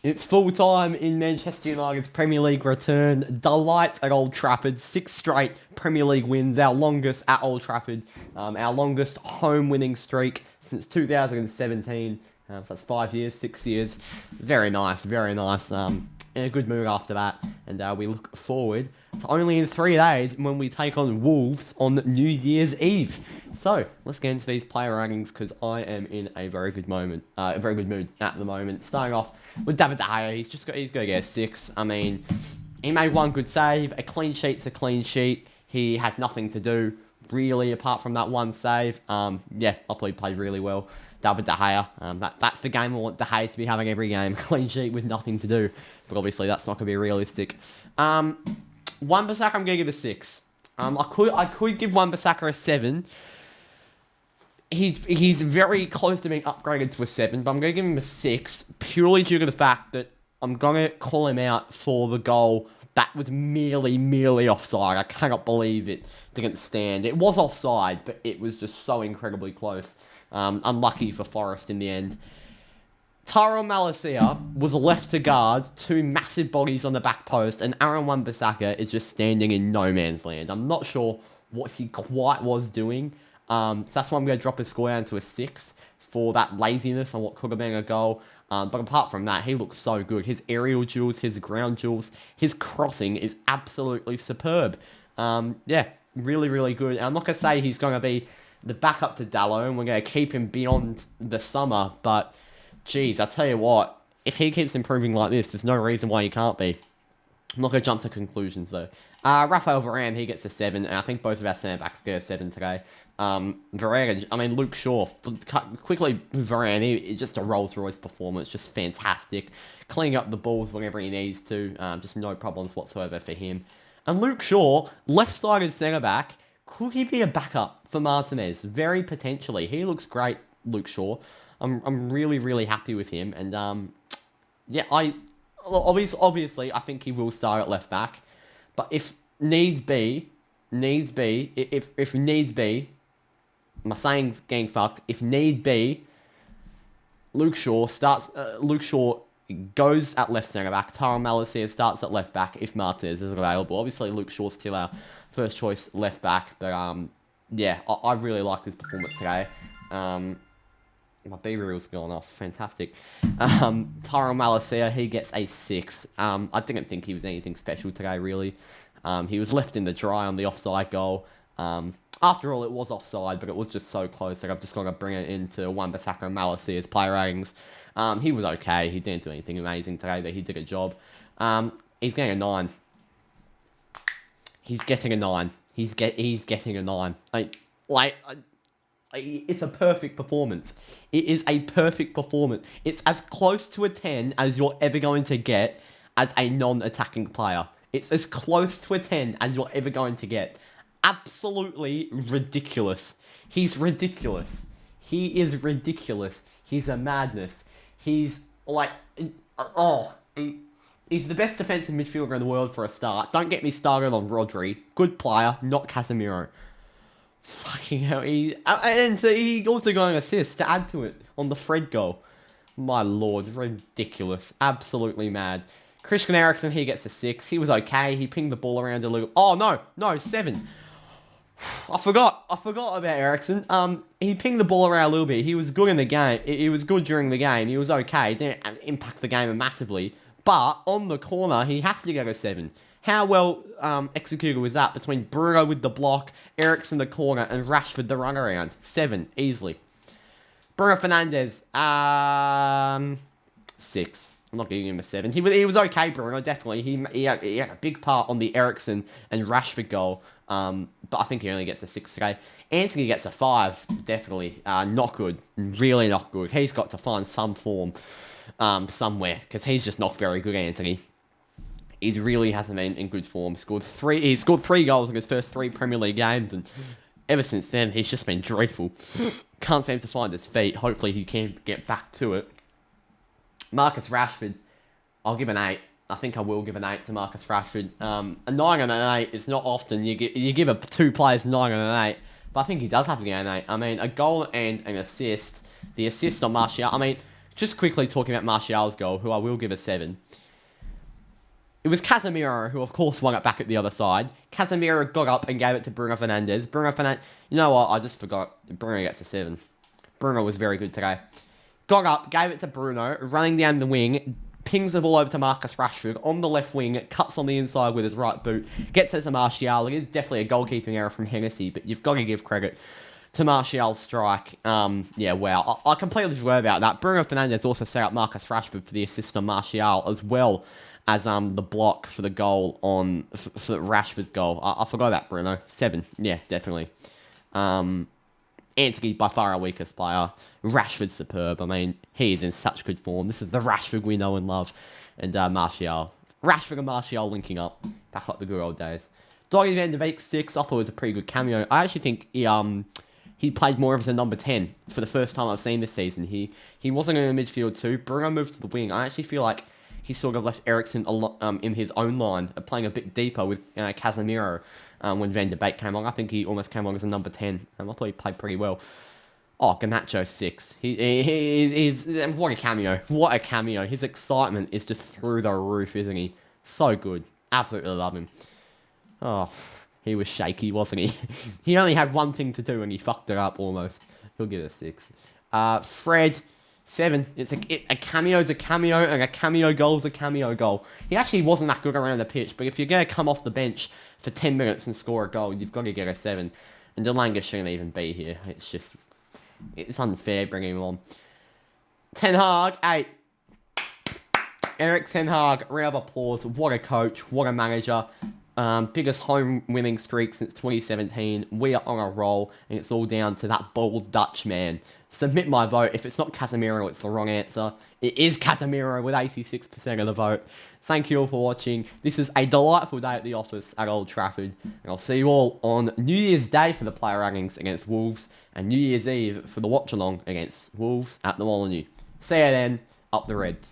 It's full time in Manchester United's Premier League return. Delight at Old Trafford. 6 straight Premier League wins. Our longest at Old Trafford. Our longest home winning streak since 2017. So that's 5 years, 6 years. Very nice, very nice. In a good mood after that. And we look forward to only in 3 days when we take on Wolves on New Year's Eve. So let's get into these player rankings because I am in a very good mood at the moment. Starting off with David De Gea, he's going to get a 6. I mean, he made one good save. A clean sheet's a clean sheet. He had nothing to do really apart from that one save. I thought he played really well. David De Gea, that's the game I want De Gea to be having every game. Clean sheet with nothing to do. But obviously that's not going to be realistic. Wan-Bissaka, I'm going to give a 6. I could give Wan-Bissaka a 7. He's very close to being upgraded to a 7, but I'm going to give him a 6 purely due to the fact that I'm going to call him out for the goal that was merely offside. I cannot believe it didn't stand. It was offside, but it was just so incredibly close. Unlucky for Forest in the end. Tyrell Malacia was left to guard 2 massive bodies on the back post, and Aaron Wan-Bissaka is just standing in no man's land. I'm not sure what he quite was doing. So that's why I'm going to drop his score down to a 6 for that laziness on what could have been a goal. But apart from that, he looks so good. His aerial duels, his ground duels, his crossing is absolutely superb. Really, really good. And I'm not going to say he's going to be the backup to Dallo, and we're going to keep him beyond the summer, but geez, I tell you what, if he keeps improving like this, there's no reason why he can't be. I'm not going to jump to conclusions, though. Rafael Varane, he gets a 7, and I think both of our centre-backs get a 7 today. Luke Shaw, quickly, Varane, it's just a Rolls-Royce performance, just fantastic. Cleaning up the balls whenever he needs to, just no problems whatsoever for him. And Luke Shaw, left-sided centre-back, could he be a backup for Martinez? Very potentially. He looks great, Luke Shaw. I'm really, really happy with him. And, obviously, I think he will start at left back. But if needs be, my saying's getting fucked. If need be, Luke Shaw goes at left centre back. Tyrell Malacia starts at left back if Martinez is available. Obviously, Luke Shaw's still our first choice left back. But, I really like this performance today. My baby reel's gone off. Fantastic. Tyrell Malacia, he gets a 6. I didn't think he was anything special today, really. He was left in the dry on the offside goal. After all, it was offside, but it was just so close that I've just got to bring it into Wan-Bissaka and Malacia's player ratings. He was okay. He didn't do anything amazing today, but he did a job. He's getting a 9. He's getting a 9. He's getting a 9. It's a perfect performance. It is a perfect performance. It's as close to a 10 as you're ever going to get as a non-attacking player. It's as close to a 10 as you're ever going to get. Absolutely ridiculous. He's ridiculous. He is ridiculous. He's a madness. He's he's the best defensive midfielder in the world for a start. Don't get me started on Rodri. Good player, not Casemiro. Fucking hell, and so he also got an assist to add to it on the Fred goal. My lord, ridiculous. Absolutely mad. Christian Eriksen, he gets a 6. He was okay. He pinged the ball around a little. Oh, no, 7. I forgot about Eriksen. He pinged the ball around a little bit. He was good in the game. He was good during the game. He was okay. He didn't impact the game massively. But on the corner, he has to get a 7. How well executed was that between Bruno with the block, Eriksen the corner, and Rashford the run around? 7, easily. Bruno Fernandes, 6. I'm not giving him a 7. He was okay, Bruno, definitely. He had a big part on the Eriksen and Rashford goal, but I think he only gets a 6 today. Anthony gets a 5, definitely. Not good. Really not good. He's got to find some form somewhere, because he's just not very good, Anthony. He really hasn't been in good form. He scored 3 goals in his first 3 Premier League games, and ever since then, he's just been dreadful. Can't seem to find his feet. Hopefully, he can get back to it. Marcus Rashford, I'll give an 8. I think I will give an 8 to Marcus Rashford. A 9 and an 8 is not often you give 2 players 9 and an 8, but I think he does have to get an 8. I mean, a goal and an assist. The assist on Martial. I mean, Just quickly talking about Martial's goal, who I will give a 7. It was Casemiro who, of course, won it back at the other side. Casemiro got up and gave it to Bruno Fernandes. You know what? I just forgot. Bruno gets a 7. Bruno was very good today. Got up, gave it to Bruno, running down the wing, pings the ball over to Marcus Rashford on the left wing, cuts on the inside with his right boot, gets it to Martial. It is definitely a goalkeeping error from Hennessy, but you've got to give credit to Martial's strike. Yeah, wow. I completely forgot about that. Bruno Fernandes also set up Marcus Rashford for the assist on Martial, as well as the block for the goal for Rashford's goal. I forgot about Bruno. 7. Yeah, definitely. Anthony, by far our weakest player. Rashford's superb. I mean, he is in such good form. This is the Rashford we know and love. And Martial. Rashford and Martial linking up. Back like the good old days. Donny van de Beek, 6. I thought it was a pretty good cameo. I actually think he played more as a number 10 for the first time I've seen this season. He wasn't in the midfield too. Bruno moved to the wing. I actually feel like he sort of left Eriksen in his own line, playing a bit deeper with Casemiro when Van de Beek came on. I think he almost came on as a number 10. I thought he played pretty well. Oh, Garnacho, 6. He's what a cameo. What a cameo. His excitement is just through the roof, isn't he? So good. Absolutely love him. Oh, he was shaky, wasn't he? He only had one thing to do and he fucked it up almost. He'll give it a 6. Fred, 7. It's a cameo's a cameo, and a cameo goal's a cameo goal. He actually wasn't that good around the pitch, but if you're going to come off the bench for 10 minutes and score a goal, you've got to get a 7. And Delanga shouldn't even be here. It's unfair bringing him on. Ten Hag, 8. Erik Ten Hag, round of applause. What a coach, what a manager. Biggest home winning streak since 2017. We are on a roll, and it's all down to that bold Dutch man. Submit my vote. If it's not Casemiro, it's the wrong answer. It is Casemiro with 86% of the vote. Thank you all for watching. This is a delightful day at the office at Old Trafford, and I'll see you all on New Year's Day for the player rankings against Wolves, and New Year's Eve for the watch along against Wolves at the Molineux. See you then. Up the Reds.